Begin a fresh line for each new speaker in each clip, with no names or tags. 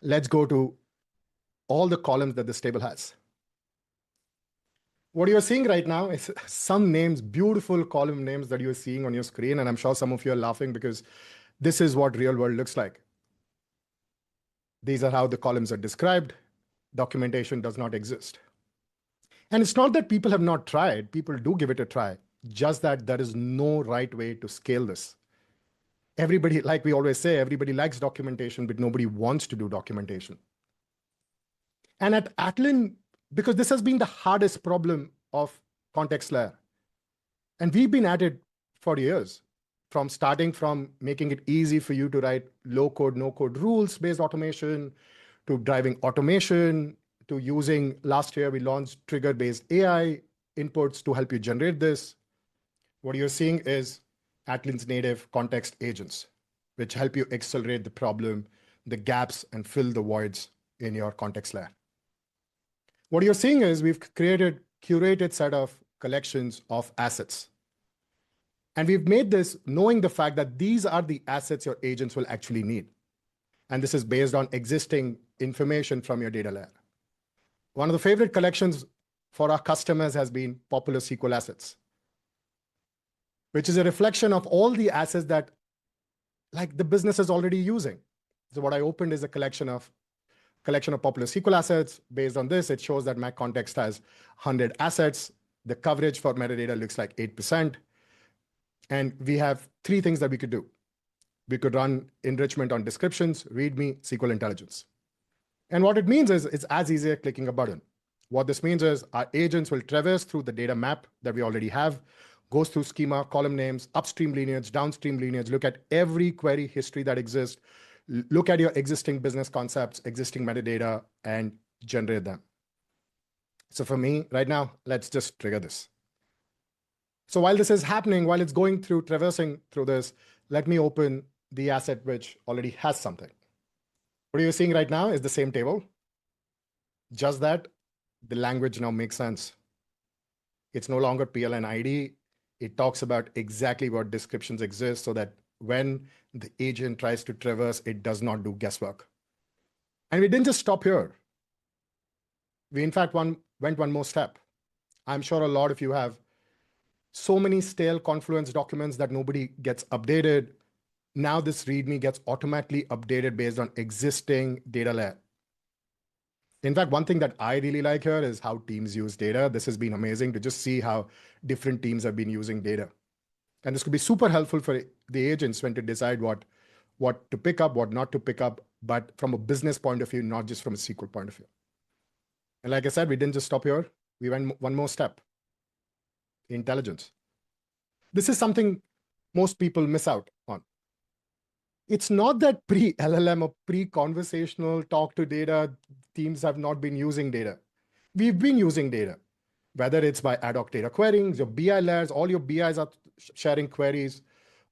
Let's go to all the columns that this table has. What you're seeing right now is some names, beautiful column names that you're seeing on your screen. And I'm sure some of you are laughing because this is what real world looks like. These are how the columns are described. Documentation does not exist. And it's not that people have not tried. People do give it a try, just that there is no right way to scale this. Everybody, like we always say, everybody likes documentation, but nobody wants to do documentation. And at Atlan, because this has been the hardest problem of context layer, and we've been at it for years, starting from making it easy for you to write low-code, no-code rules-based automation, to driving automation, to using, last year we launched trigger-based AI inputs to help you generate this. What you're seeing is Atlan's native context agents, which help you accelerate the problem, the gaps, and fill the voids in your context layer. What you're seeing is we've created curated set of collections of assets. And we've made this knowing the fact that these are the assets your agents will actually need. And this is based on existing information from your data layer. One of the favorite collections for our customers has been Popular SQL Assets, which is a reflection of all the assets that the business is already using. So what I opened is a collection of Popular SQL Assets. Based on this, it shows that my context has 100 assets. The coverage for metadata looks like 8%. And we have three things that we could do. We could run enrichment on descriptions, README, SQL Intelligence. And what it means is it's as easy as clicking a button. What this means is our agents will traverse through the data map that we already have, goes through schema, column names, upstream lineage, downstream lineage, look at every query history that exists, look at your existing business concepts, existing metadata, and generate them. So for me, right now, let's just trigger this. So while this is happening, while it's going through, traversing through this, let me open the asset which already has something. What you're seeing right now is the same table, just that the language now makes sense. It's no longer PLN ID. It talks about exactly what descriptions exist so that when the agent tries to traverse, it does not do guesswork. And we didn't just stop here. We, in fact, went one more step. I'm sure a lot of you have so many stale Confluence documents that nobody gets updated. Now this README gets automatically updated based on existing data layer. In fact, one thing that I really like here is how teams use data. This has been amazing to just see how different teams have been using data. And this could be super helpful for the agents when to decide what to pick up, what not to pick up, but from a business point of view, not just from a SQL point of view. And like I said, we didn't just stop here. We went one more step. Intelligence. This is something most people miss out on. It's not that pre-LLM or pre-conversational talk to data, teams have not been using data. We've been using data, whether it's by ad hoc data querying, your BI layers, all your BIs are sharing queries.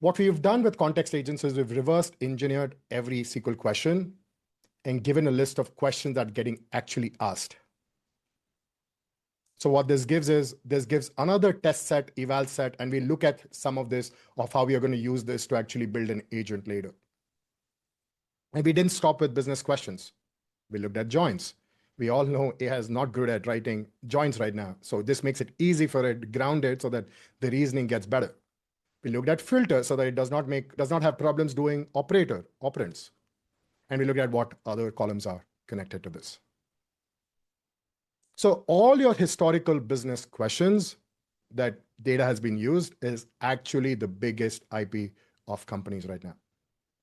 What we've done with context agents is we've reversed engineered every SQL question and given a list of questions that are getting actually asked. So what this gives is, this gives another test set, eval set, and we look at some of this of how we are going to use this to actually build an agent later. And we didn't stop with business questions. We looked at joins. We all know AI is not good at writing joins right now. So this makes it easy for it, grounded so that the reasoning gets better. We looked at filters so that it does not have problems doing operands. And we looked at what other columns are connected to this. So all your historical business questions that data has been used is actually the biggest IP of companies right now.